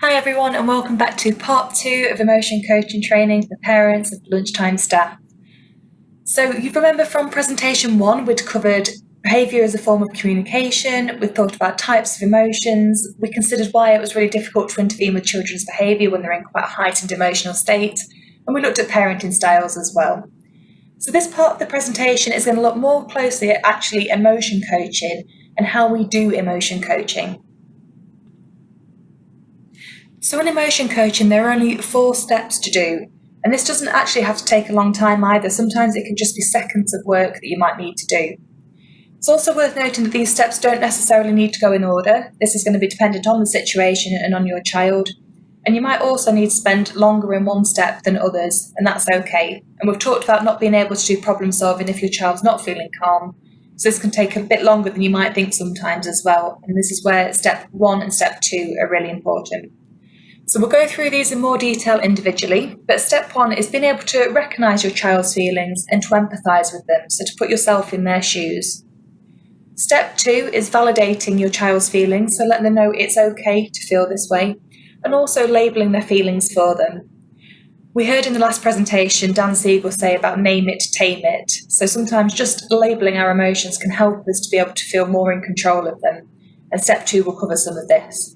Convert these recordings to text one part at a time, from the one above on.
Hi everyone, and welcome back to part 2 of emotion coaching training for parents of lunchtime staff. So you remember from presentation 1, we'd covered behaviour as a form of communication, we thought about types of emotions, we considered why it was really difficult to intervene with children's behaviour when they're in quite a heightened emotional state, and we looked at parenting styles as well. So this part of the presentation is going to look more closely at actually emotion coaching and how we do emotion coaching. So in emotion coaching, there are only 4 steps to do, and this doesn't actually have to take a long time either. Sometimes it can just be seconds of work that you might need to do. It's also worth noting that these steps don't necessarily need to go in order. This is going to be dependent on the situation and on your child, and you might also need to spend longer in one step than others, and that's okay. And we've talked about not being able to do problem solving if your child's not feeling calm, so this can take a bit longer than you might think sometimes as well, and this is where step 1 and step 2 are really important. So we'll go through these in more detail individually, but step 1 is being able to recognise your child's feelings and to empathise with them, so to put yourself in their shoes. Step 2 is validating your child's feelings, so letting them know it's okay to feel this way, and also labelling their feelings for them. We heard in the last presentation Dan Siegel say about name it, tame it, so sometimes just labelling our emotions can help us to be able to feel more in control of them, and step 2 will cover some of this.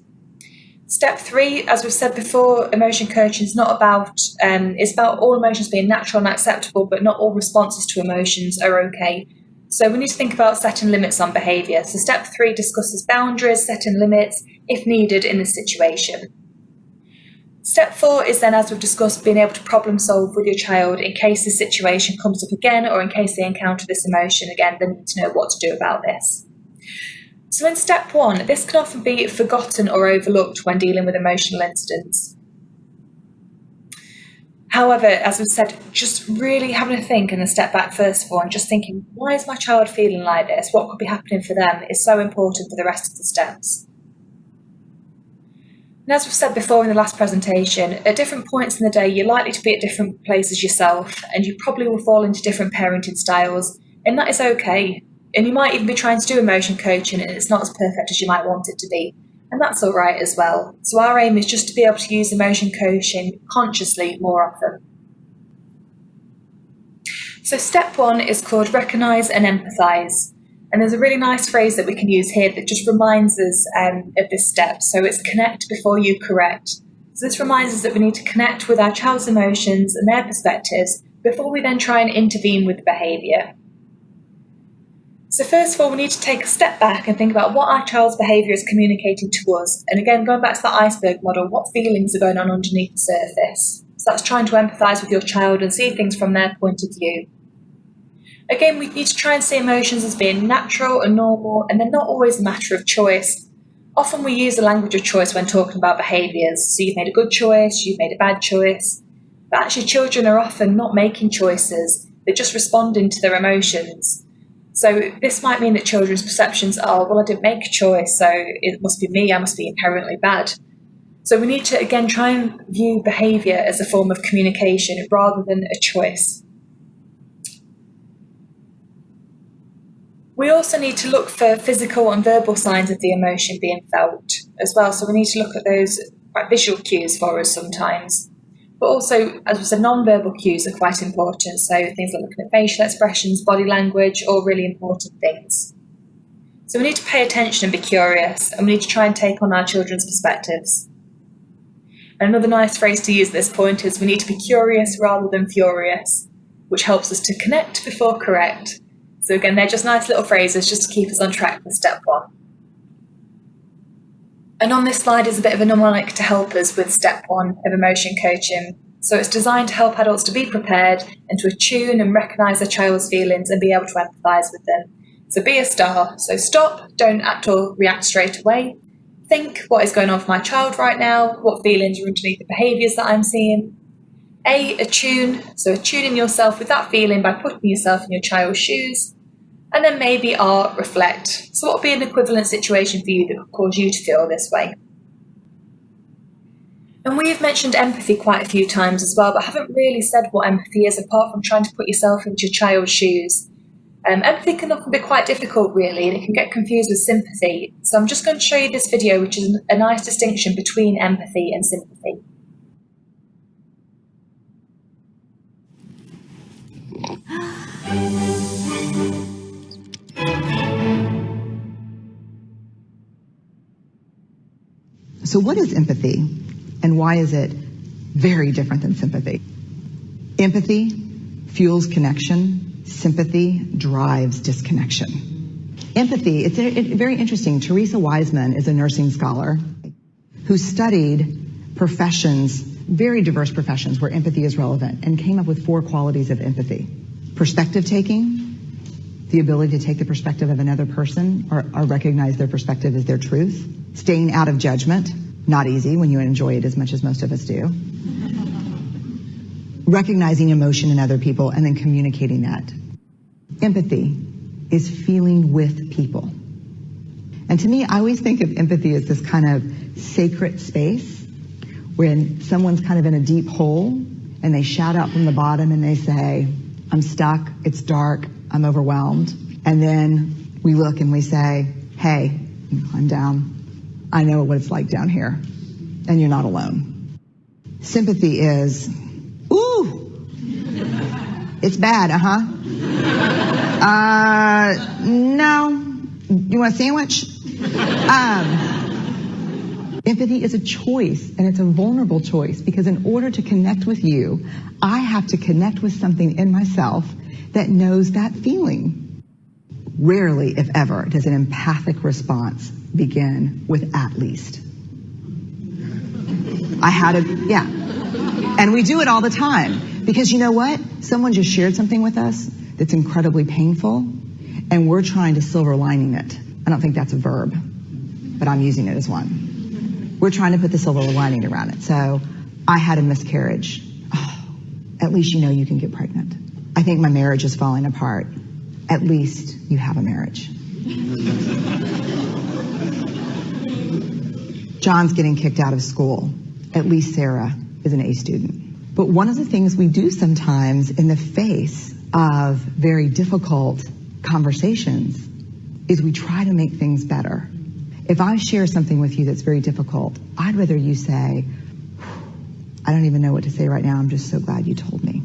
Step 3, as we've said before, emotion coaching is not about, it's about all emotions being natural and acceptable, but not all responses to emotions are okay. So we need to think about setting limits on behaviour. So step 3 discusses boundaries, setting limits, if needed in the situation. Step 4 is then, as we've discussed, being able to problem solve with your child in case this situation comes up again, or in case they encounter this emotion again, they need to know what to do about this. So in step 1, this can often be forgotten or overlooked when dealing with emotional incidents. However, as we've said, just really having a think and a step back first of all, and just thinking, why is my child feeling like this? What could be happening for them is so important for the rest of the steps. And as we've said before in the last presentation, at different points in the day, you're likely to be at different places yourself, and you probably will fall into different parenting styles, and that is okay. And you might even be trying to do emotion coaching and it's not as perfect as you might want it to be. And that's all right as well. So our aim is just to be able to use emotion coaching consciously more often. So step 1 is called recognise and empathise. And there's a really nice phrase that we can use here that just reminds us of this step. So it's connect before you correct. So this reminds us that we need to connect with our child's emotions and their perspectives before we then try and intervene with the behaviour. So first of all, we need to take a step back and think about what our child's behaviour is communicating to us. And again, going back to the iceberg model, what feelings are going on underneath the surface? So that's trying to empathise with your child and see things from their point of view. Again, we need to try and see emotions as being natural and normal, and they're not always a matter of choice. Often we use the language of choice when talking about behaviours. So you've made a good choice, you've made a bad choice. But actually children are often not making choices, they're just responding to their emotions. So this might mean that children's perceptions are, well, I didn't make a choice, so it must be me, I must be inherently bad. So we need to, again, try and view behaviour as a form of communication rather than a choice. We also need to look for physical and verbal signs of the emotion being felt as well. So we need to look at those visual cues for us sometimes. But also, as we said, non-verbal cues are quite important. So things like looking at facial expressions, body language, all really important things. So we need to pay attention and be curious, and we need to try and take on our children's perspectives. And another nice phrase to use at this point is we need to be curious rather than furious, which helps us to connect before correct. So again, they're just nice little phrases just to keep us on track for step 1. And on this slide is a bit of a mnemonic to help us with step 1 of emotion coaching. So it's designed to help adults to be prepared and to attune and recognise their child's feelings and be able to empathise with them. So be a star. So stop, don't act or react straight away. Think, what is going on for my child right now? What feelings are underneath the behaviours that I'm seeing? Attune. So attuning yourself with that feeling by putting yourself in your child's shoes. And then maybe reflect. So what would be an equivalent situation for you that would cause you to feel this way? And we have mentioned empathy quite a few times as well, but haven't really said what empathy is apart from trying to put yourself into your child's shoes. Empathy can often be quite difficult, really, and it can get confused with sympathy. So I'm just going to show you this video, which is a nice distinction between empathy and sympathy. So what is empathy, and why is it very different than sympathy? Empathy fuels connection. Sympathy drives disconnection. Empathy, it's very interesting. Teresa Wiseman is a nursing scholar who studied professions, very diverse professions where empathy is relevant, and came up with 4 qualities of empathy. Perspective taking, the ability to take the perspective of another person or recognize their perspective as their truth. Staying out of judgment, not easy when you enjoy it as much as most of us do. Recognizing emotion in other people and then communicating that. Empathy is feeling with people. And to me, I always think of empathy as this kind of sacred space when someone's kind of in a deep hole and they shout out from the bottom and they say, I'm stuck, it's dark, I'm overwhelmed. And then we look and we say, hey, I'm down. I know what it's like down here, and you're not alone. Sympathy is, ooh, it's bad, no, you want a sandwich? Empathy is a choice, and it's a vulnerable choice, because in order to connect with you, I have to connect with something in myself that knows that feeling. Rarely, if ever, does an empathic response begin with at least. And we do it all the time, because you know what? Someone just shared something with us that's incredibly painful, and we're trying to silver lining it. I don't think that's a verb, but I'm using it as one. We're trying to put the silver lining around it. So I had a miscarriage. Oh, at least you know you can get pregnant. I think my marriage is falling apart. At least you have a marriage. John's getting kicked out of school. At least Sarah is an A student. But one of the things we do sometimes in the face of very difficult conversations is we try to make things better. If I share something with you that's very difficult, I'd rather you say, I don't even know what to say right now, I'm just so glad you told me.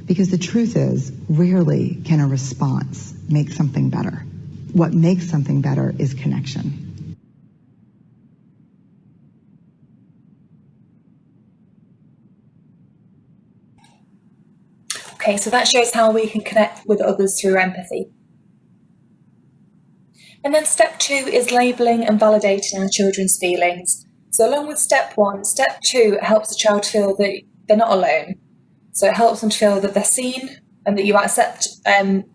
Because the truth is, rarely can a response make something better. What makes something better is connection. Okay, so that shows how we can connect with others through empathy. And then step 2 is labelling and validating our children's feelings. So along with step 1, step 2 helps the child feel that they're not alone. So it helps them to feel that they're seen and that you accept,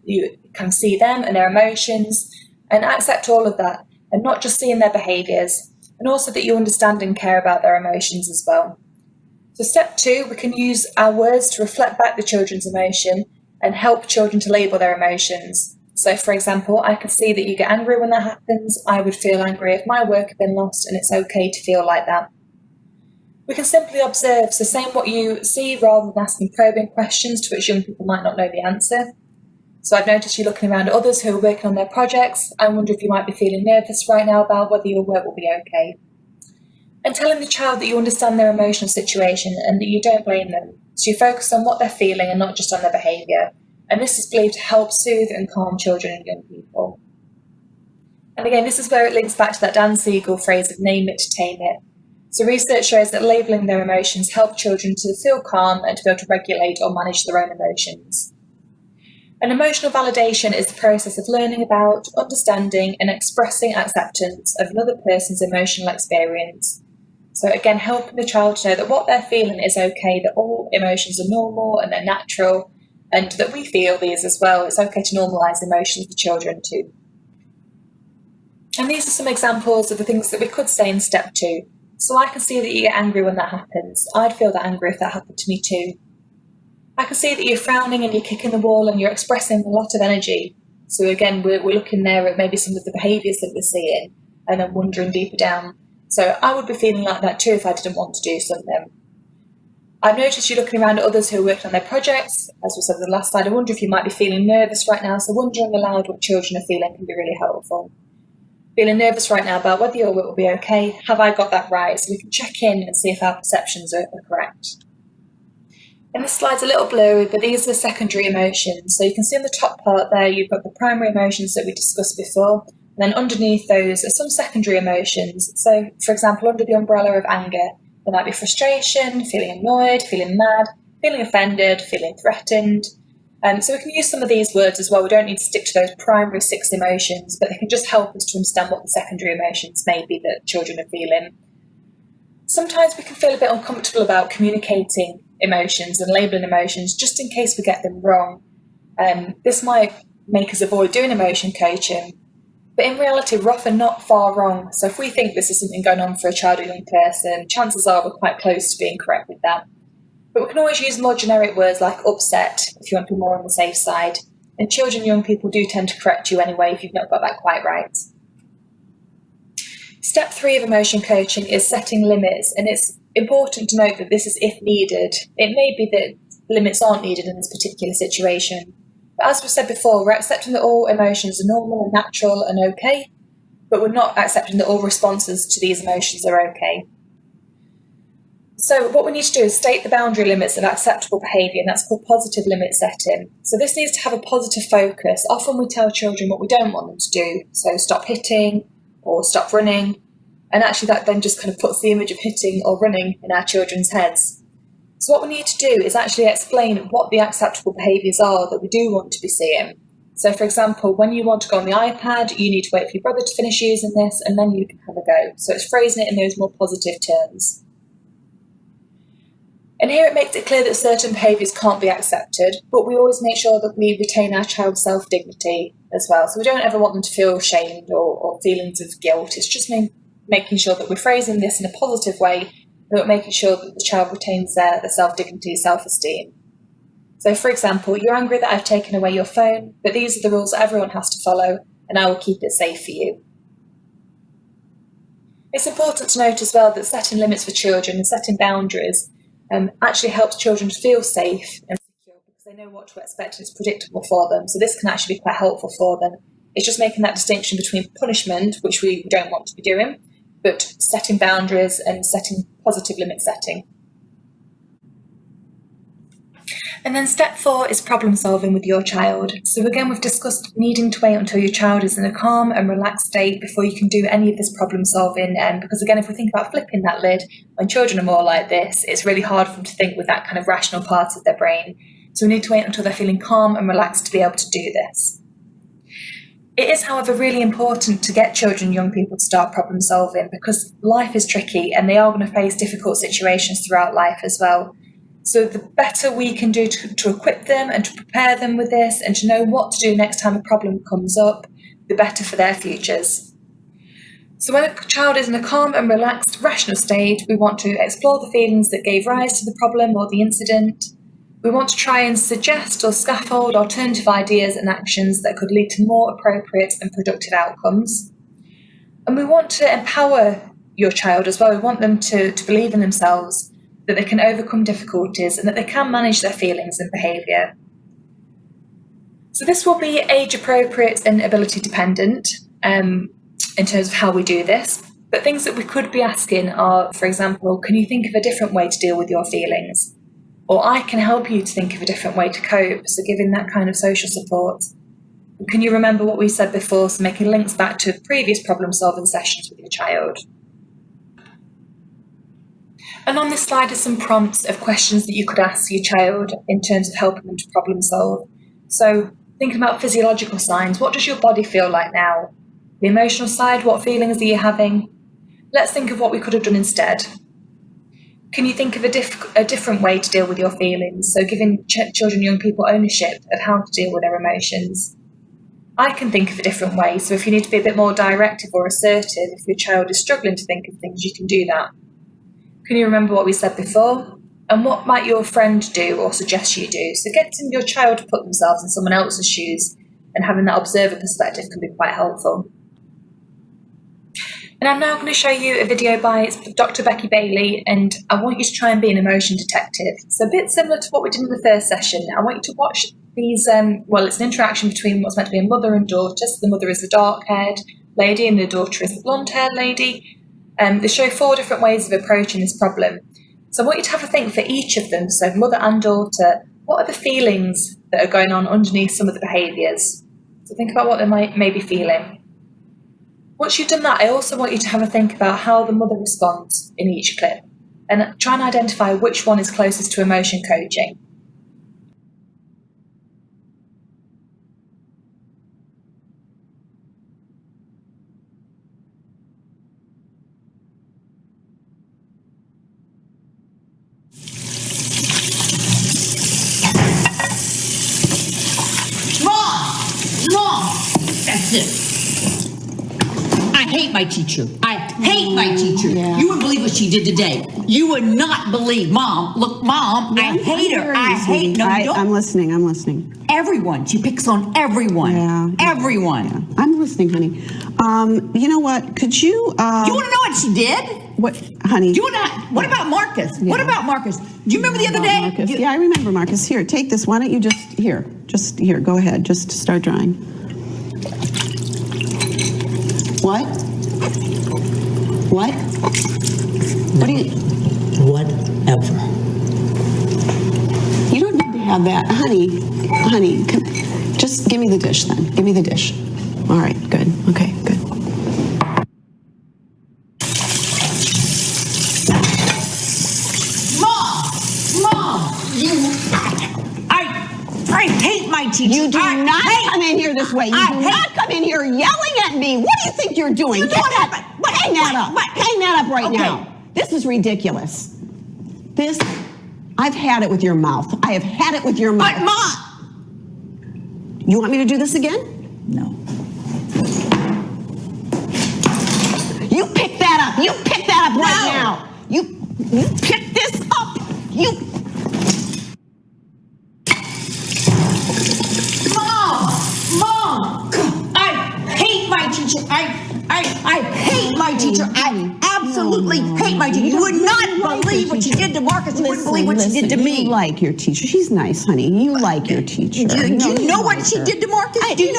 you can see them and their emotions and accept all of that, and not just seeing their behaviours, and also that you understand and care about their emotions as well. So step 2, we can use our words to reflect back the children's emotion and help children to label their emotions. So for example, I can see that you get angry when that happens. I would feel angry if my work had been lost, and it's okay to feel like that. We can simply observe, so saying what you see rather than asking probing questions to which young people might not know the answer. So I've noticed you looking around at others who are working on their projects. I wonder if you might be feeling nervous right now about whether your work will be okay. And telling the child that you understand their emotional situation and that you don't blame them. So you focus on what they're feeling and not just on their behaviour. And this is believed to help soothe and calm children and young people. And again, this is where it links back to that Dan Siegel phrase of name it to tame it. So research shows that labelling their emotions help children to feel calm and to be able to regulate or manage their own emotions. And emotional validation is the process of learning about, understanding and expressing acceptance of another person's emotional experience. So again, helping the child to know that what they're feeling is okay, that all emotions are normal and they're natural, and that we feel these as well. It's okay to normalise emotions for children too. And these are some examples of the things that we could say in step 2. So I can see that you get angry when that happens. I'd feel that angry if that happened to me too. I can see that you're frowning and you're kicking the wall and you're expressing a lot of energy. So again, we're looking there at maybe some of the behaviours that we're seeing and then wondering deeper down. So I would be feeling like that too if I didn't want to do something. I've noticed you looking around at others who are working on their projects. As we said on the last slide, I wonder if you might be feeling nervous right now. So wondering aloud what children are feeling can be really helpful. Feeling nervous right now about whether your work will be okay. Have I got that right? So we can check in and see if our perceptions are correct. And this slide's a little blurry, but these are secondary emotions. So you can see on the top part there, you've got the primary emotions that we discussed before. And then underneath those are some secondary emotions. So, for example, under the umbrella of anger, there might be frustration, feeling annoyed, feeling mad, feeling offended, feeling threatened. So we can use some of these words as well. We don't need to stick to those primary 6 emotions, but they can just help us to understand what the secondary emotions may be that children are feeling. Sometimes we can feel a bit uncomfortable about communicating emotions and labelling emotions just in case we get them wrong. This might make us avoid doing emotion coaching. But in reality, we're often not far wrong. So if we think this is something going on for a child or young person, chances are we're quite close to being correct with that. But we can always use more generic words like upset if you want to be more on the safe side. And children and young people do tend to correct you anyway if you've not got that quite right. Step 3 of emotion coaching is setting limits. And it's important to note that this is if needed. It may be that limits aren't needed in this particular situation. But as we said before, we're accepting that all emotions are normal and natural and okay, but we're not accepting that all responses to these emotions are okay. So what we need to do is state the boundary limits of acceptable behaviour, and that's called positive limit setting. So this needs to have a positive focus. Often we tell children what we don't want them to do, so stop hitting or stop running, and actually that then just kind of puts the image of hitting or running in our children's heads. So what we need to do is actually explain what the acceptable behaviours are that we do want to be seeing. So for example, when you want to go on the iPad, you need to wait for your brother to finish using this and then you can have a go. So it's phrasing it in those more positive terms. And here it makes it clear that certain behaviours can't be accepted, but we always make sure that we retain our child's self-dignity as well. So we don't ever want them to feel shamed or feelings of guilt. It's just making sure that we're phrasing this in a positive way, but making sure that the child retains their self-dignity, self-esteem. So for example, you're angry that I've taken away your phone, but these are the rules that everyone has to follow, and I will keep it safe for you. It's important to note as well that setting limits for children and setting boundaries actually helps children feel safe and secure because they know what to expect and it's predictable for them. So this can actually be quite helpful for them. It's just making that distinction between punishment, which we don't want to be doing, but setting boundaries and setting positive limit setting. And then step 4 is problem solving with your child. So again, we've discussed needing to wait until your child is in a calm and relaxed state before you can do any of this problem solving. Because again, if we think about flipping that lid, when children are more like this, it's really hard for them to think with that kind of rational part of their brain. So we need to wait until they're feeling calm and relaxed to be able to do this. It is, however, really important to get children and young people to start problem solving because life is tricky and they are going to face difficult situations throughout life as well. So the better we can do to equip them and to prepare them with this and to know what to do next time a problem comes up, the better for their futures. So when a child is in a calm and relaxed, rational state, we want to explore the feelings that gave rise to the problem or the incident. We want to try and suggest or scaffold alternative ideas and actions that could lead to more appropriate and productive outcomes. And we want to empower your child as well. We want them to believe in themselves, that they can overcome difficulties and that they can manage their feelings and behaviour. So this will be age appropriate and ability dependent in terms of how we do this. But things that we could be asking are, for example, can you think of a different way to deal with your feelings? Or I can help you to think of a different way to cope, so giving that kind of social support. Can you remember what we said before, so making links back to previous problem solving sessions with your child? And on this slide are some prompts of questions that you could ask your child in terms of helping them to problem solve. So thinking about physiological signs, what does your body feel like now? The emotional side, what feelings are you having? Let's think of what we could have done instead. Can you think of a different way to deal with your feelings? So giving children and young people ownership of how to deal with their emotions. I can think of a different way. So if you need to be a bit more directive or assertive, if your child is struggling to think of things, you can do that. Can you remember what we said before? And what might your friend do or suggest you do? So getting your child to put themselves in someone else's shoes and having that observer perspective can be quite helpful. And I'm now going to show you a video by Dr. Becky Bailey, and I want you to try and be an emotion detective. So a bit similar to what we did in the first session. I want you to watch these, it's an interaction between what's meant to be a mother and daughter. So the mother is the dark-haired lady and the daughter is the blonde-haired lady. They show 4 different ways of approaching this problem. So I want you to have a think for each of them, so mother and daughter, what are the feelings that are going on underneath some of the behaviours? So think about what they may be feeling. Once you've done that, I also want you to have a think about how the mother responds in each clip and try and identify which one is closest to emotion coaching. Mom! That's it. I hate my teacher. I hate my teacher. Yeah. You wouldn't believe what she did today. You would not believe. Mom, look, Mom, I hate her. I hate, no, you don't. I'm listening. Everyone. She picks on everyone. Yeah. Everyone. Yeah. I'm listening, honey. You know what? Could you... You want to know what she did? What, honey? What about Marcus? Yeah. What about Marcus? Do you remember the other day? Marcus. Yeah, I remember Marcus. Here, take this. Why don't you just here, go ahead. Just start drawing. What? What? What do you... Whatever. You don't need to have that. Honey, just give me the dish then. Give me the dish. All right, good. Okay, good. Mom, I hate my teacher. You do not come in here this way. You do not come in here yelling at me. What do you think you're doing? Hang that up. Hang that up right now. This is ridiculous. I've had it with your mouth. I have had it with your mouth. But Mom! You want me to do this again? No. You pick that up. You pick that up right now. You pick this up. Mom! I hate my teacher. I hate my teacher. I absolutely hate my teacher. You would not believe what she did to Marcus. You wouldn't believe what she did to me. You like your teacher. She's nice, honey. You like your teacher. Do you know what she did to Marcus? Do you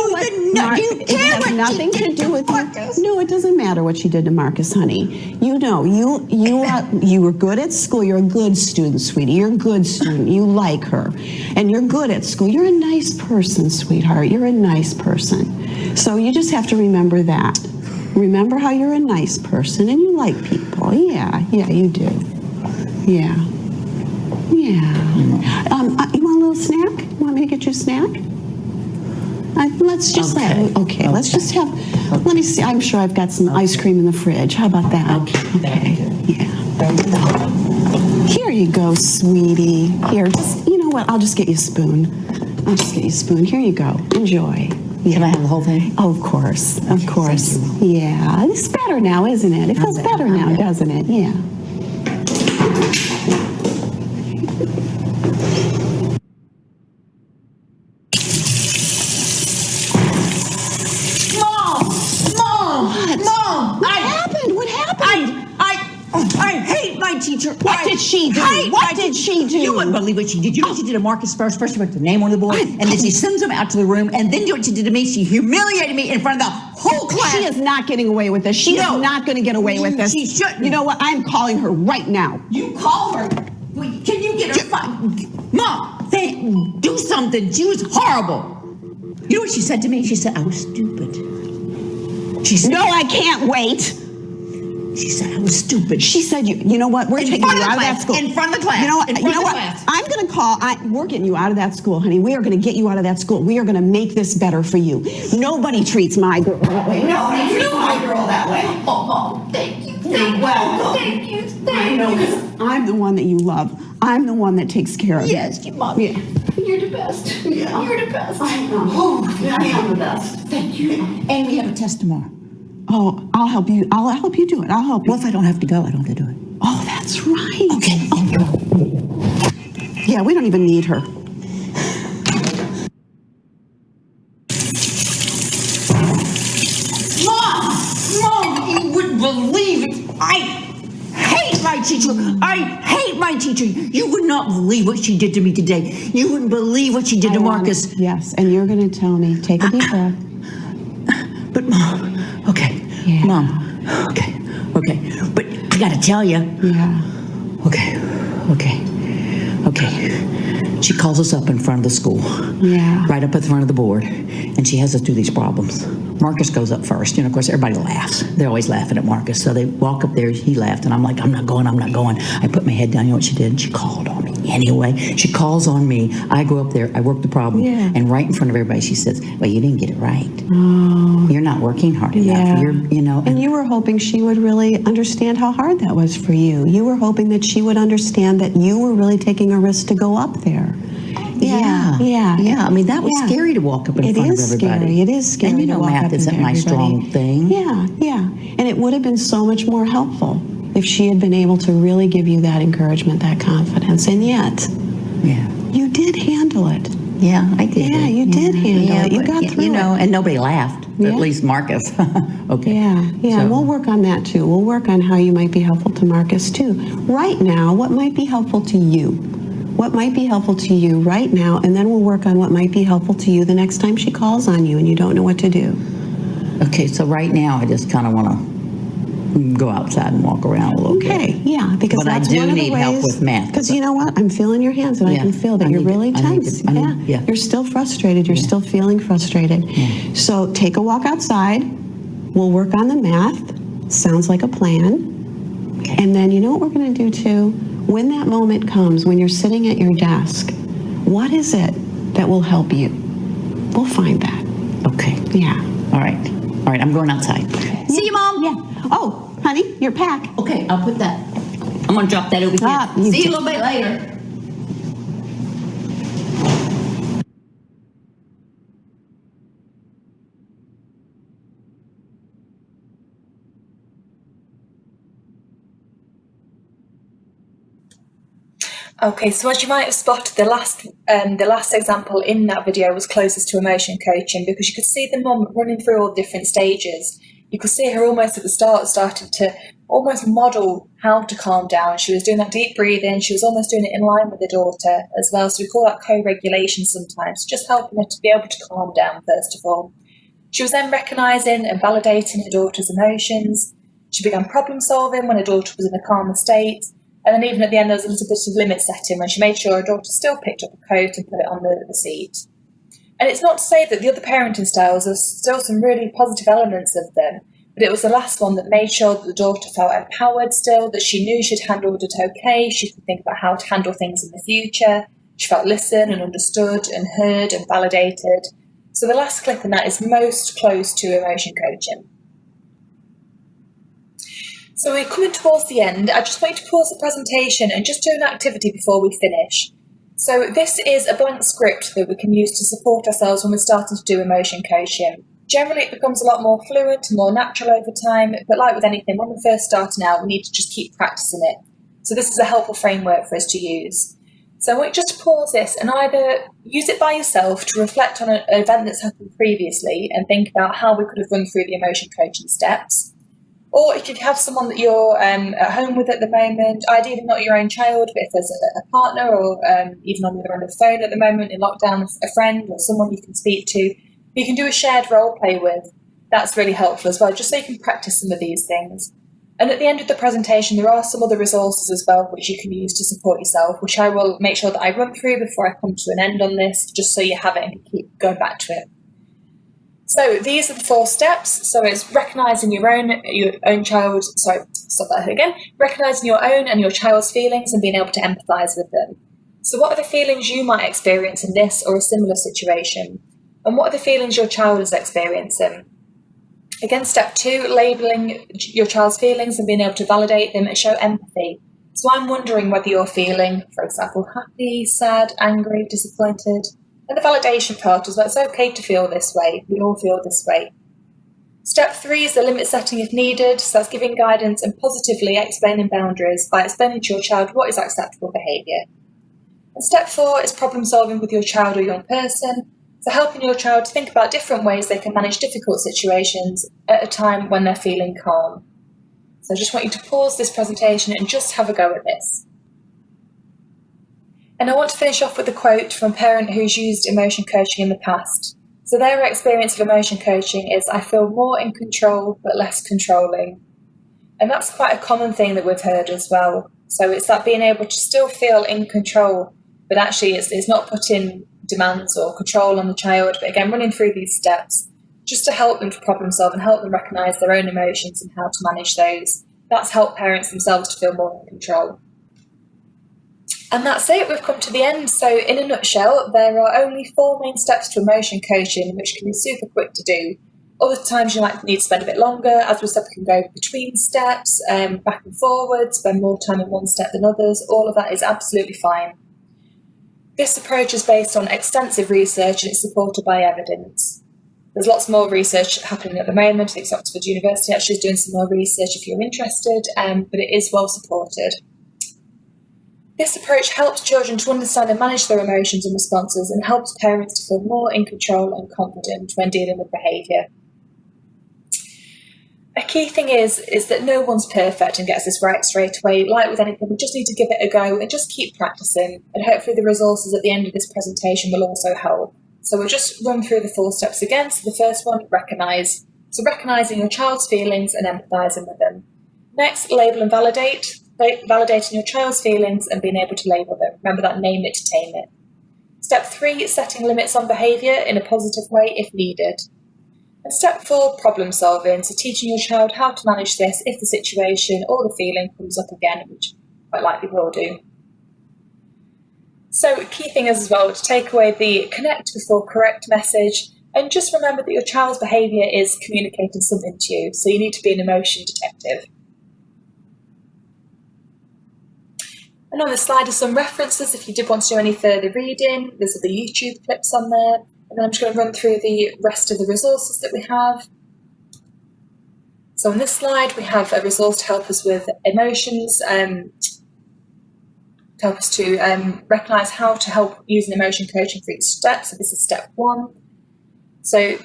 care what nothing she did to do with Marcus? No, it doesn't matter what she did to Marcus, honey. You know, you were good at school. You're a good student, sweetie. You're a good student. You like her. And you're good at school. You're a nice person, sweetheart. You're a nice person. So you just have to remember that. Remember how you're a nice person and you like people. Yeah, you do. Yeah. You want a little snack? You want me to get you a snack? Let's just let's just have, let me see, I'm sure I've got some ice cream in the fridge. How about that? Okay. Yeah. Here you go, sweetie. Here, you know what? I'll just get you a spoon. Here you go. Enjoy. Yeah. Can I have the whole thing? Oh, of course. Yeah. It's better now, isn't it? It feels better now, doesn't it? Yeah. Mom! What happened? I hate my teacher. What did she do? You wouldn't believe what she did. You know what she did to Marcus first? First she went to name on the boy, and then she sends him out to the room, and then you know what she did to me? She humiliated me in front of the whole class. She is not getting away with this. She is not going to get away with this. She shouldn't. You know what? I'm calling her right now. You call her? Can you get her? Mom, do something. She was horrible. You know what she said to me? She said, I was stupid. She said, no, I can't wait. She said I was stupid. She said, you know what? We're taking you out of that school. In front of the class. You know what? I'm going to call. We're getting you out of that school, honey. We are going to get you out of that school. We are going to make this better for you. Nobody treats my girl that way. Nobody treats my girl that way. Oh, Mom, thank you. You're welcome. Thank you. I'm the one that you love. I'm the one that takes care of you. Yes, Mom. Yeah. You're the best. Yeah. You're the best. I am the best. Thank you. And we have a test tomorrow. Oh, I'll help you. I'll help you do it. I'll help you. Well, if I don't have to go, I don't have to do it. Oh, that's right. Okay. Yeah, we don't even need her. Mom, you wouldn't believe I hate my teacher. I hate my teacher. You would not believe what she did to me today. You wouldn't believe what she did to Marcus. Yes, and you're going to tell me. Take a deep breath. But Mom, okay. Yeah. Mom, okay. But I got to tell you. Yeah. Okay. She calls us up in front of the school. Yeah. Right up at the front of the board. And she has us do these problems. Marcus goes up first. Of course, everybody laughs. They're always laughing at Marcus. So they walk up there. He laughed. And I'm like, I'm not going. I put my head down. You know what she did? She called on me. Anyway, she calls on me. I go up there. I work the problem. Yeah. And right in front of everybody, she says, well, you didn't get it right. Oh. You're not working hard enough. Yeah. And you were hoping she would really understand how hard that was for you. You were hoping that she would understand that you were really taking a risk to go up there. Yeah. I mean, that was scary to walk up in front of everybody. It is scary. And to walk math up isn't into my strong thing. Yeah. And it would have been so much more helpful if she had been able to really give you that encouragement, that confidence. And yet, you did handle it. Yeah, I did. Yeah, you did handle it. You got through it. And nobody laughed. At least Marcus. Okay. Yeah. So, we'll work on that too. We'll work on how you might be helpful to Marcus too. Right now, what might be helpful to you? What might be helpful to you right now, and then we'll work on what might be helpful to you the next time she calls on you and you don't know what to do. Okay, so right now I just kind of want to go outside and walk around a little bit. Okay, yeah, because but that's I do one of the need ways, help with math. Because you know what? I'm feeling your hands and I can feel that you're really tense. You're still frustrated. You're still feeling frustrated. Yeah. So take a walk outside. We'll work on the math. Sounds like a plan. Okay. And then you know what we're going to do too? When that moment comes, when you're sitting at your desk, what is it that will help you? We'll find that. Okay. Yeah. All right, I'm going outside. See you, Mom. Yeah. Oh, honey, your pack. Okay, I'll put that. I'm going to drop that over here. See you a little bit later. Okay, so as you might have spotted, the last example in that video was closest to emotion coaching because you could see the mum running through all the different stages. You could see her almost at the start started to almost model how to calm down. She was doing that deep breathing. She was almost doing it in line with the daughter as well. So we call that co-regulation sometimes, just helping her to be able to calm down first of all. She was then recognising and validating her daughter's emotions. She began problem solving when her daughter was in a calmer state. And then even at the end, there was a little bit of limit setting when she made sure her daughter still picked up a coat and put it on the seat. And it's not to say that the other parenting styles, there's still some really positive elements of them, but it was the last one that made sure that the daughter felt empowered still, that she knew she'd handled it okay, she could think about how to handle things in the future, she felt listened and understood and heard and validated. So the last clip in that is most close to emotion coaching. So we're coming towards the end. I just want you to pause the presentation and just do an activity before we finish. So this is a blank script that we can use to support ourselves when we're starting to do emotion coaching. Generally, it becomes a lot more fluent and more natural over time, but like with anything, when we're first starting out, we need to just keep practicing it. So this is a helpful framework for us to use. So I want you just to pause this and either use it by yourself to reflect on an event that's happened previously and think about how we could have run through the emotion coaching steps. Or if you have someone that you're at home with at the moment, ideally not your own child, but if there's a partner or even on the other end of the phone at the moment in lockdown, a friend or someone you can speak to, you can do a shared role play with. That's really helpful as well, just so you can practice some of these things. And at the end of the presentation, there are some other resources as well which you can use to support yourself, which I will make sure that I run through before I come to an end on this, just so you have it and can keep going back to it. So these are the 4 steps. So it's recognising your own child, recognising your own and your child's feelings and being able to empathise with them. So what are the feelings you might experience in this or a similar situation? And what are the feelings your child is experiencing? Again, step 2, labelling your child's feelings and being able to validate them and show empathy. So I'm wondering whether you're feeling, for example, happy, sad, angry, disappointed. And the validation part is that it's okay to feel this way. We all feel this way. Step 3 is the limit setting if needed. So that's giving guidance and positively explaining boundaries by explaining to your child what is acceptable behaviour. And step 4 is problem solving with your child or young person. So helping your child to think about different ways they can manage difficult situations at a time when they're feeling calm. So I just want you to pause this presentation and just have a go at this. And I want to finish off with a quote from a parent who's used emotion coaching in the past. So their experience of emotion coaching is, "I feel more in control but less controlling." And that's quite a common thing that we've heard as well. So it's that being able to still feel in control, but actually it's not putting demands or control on the child, but again, running through these steps just to help them to problem solve and help them recognise their own emotions and how to manage those. That's helped parents themselves to feel more in control. And that's it, we've come to the end. So in a nutshell, there are only 4 main steps to emotion coaching, which can be super quick to do. Other times you might need to spend a bit longer. As we said, we can go between steps, back and forward, spend more time in one step than others. All of that is absolutely fine. This approach is based on extensive research and it's supported by evidence. There's lots more research happening at the moment. I think Oxford University actually is doing some more research if you're interested, but it is well supported. This approach helps children to understand and manage their emotions and responses and helps parents to feel more in control and confident when dealing with behaviour. A key thing is that no one's perfect and gets this right straight away. Like with anything, we just need to give it a go and just keep practicing. And hopefully the resources at the end of this presentation will also help. So we'll just run through the 4 steps again. So the first one, recognise. So recognising your child's feelings and empathising with them. Next, label and validate. Validating your child's feelings and being able to label them. Remember that, name it to tame it. Step 3, setting limits on behaviour in a positive way if needed. And step 4, problem solving. So teaching your child how to manage this if the situation or the feeling comes up again, which quite likely will do. So key thing is as well to take away the connect before correct message and just remember that your child's behaviour is communicating something to you. So you need to be an emotion detective. And on the slide are some references if you did want to do any further reading. There's the YouTube clips on there. And then I'm just going to run through the rest of the resources that we have. So on this slide, we have a resource to help us with emotions, to help us to recognise how to help using emotion coaching for each step. So this is step 1. So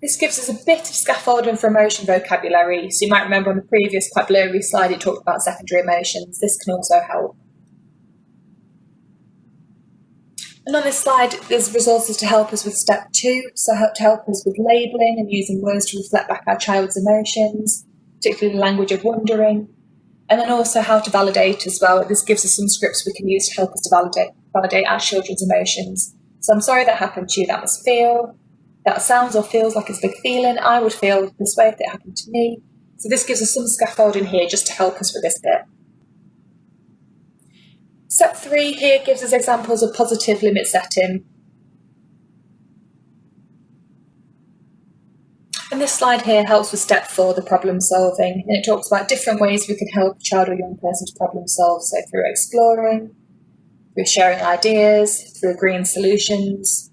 this gives us a bit of scaffolding for emotion vocabulary. So you might remember on the previous quite blurry slide, it talked about secondary emotions. This can also help. And on this slide, there's resources to help us with step 2, so to help us with labelling and using words to reflect back our child's emotions, particularly the language of wondering, and then also how to validate as well. This gives us some scripts we can use to help us to validate our children's emotions. So I'm sorry that happened to you, that must feel, that sounds or feels like it's a big feeling, I would feel this way if it happened to me. So this gives us some scaffolding here just to help us with this bit. Step 3 here gives us examples of positive limit setting. And this slide here helps with step 4, the problem solving. And it talks about different ways we can help a child or young person to problem solve. So through exploring, through sharing ideas, through agreeing solutions.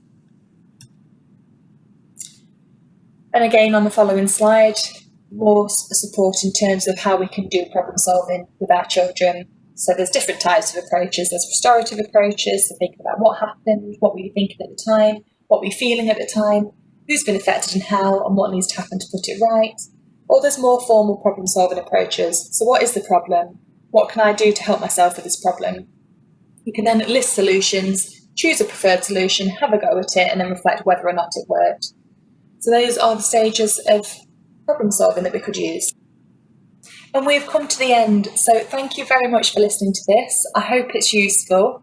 And again, on the following slide, more support in terms of how we can do problem solving with our children. So there's different types of approaches. There's restorative approaches, so thinking about what happened, what were you thinking at the time, what were you feeling at the time, who's been affected and how, and what needs to happen to put it right. Or there's more formal problem solving approaches. So what is the problem? What can I do to help myself with this problem? You can then list solutions, choose a preferred solution, have a go at it, and then reflect whether or not it worked. So those are the stages of problem solving that we could use. And we've come to the end, so thank you very much for listening to this. I hope it's useful.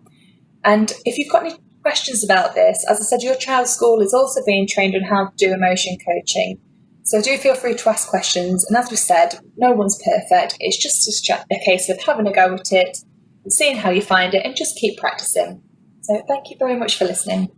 And if you've got any questions about this, as I said, your child's school is also being trained on how to do emotion coaching. So do feel free to ask questions. And as we said, no one's perfect. It's just a case of having a go at it and seeing how you find it and just keep practicing. So thank you very much for listening.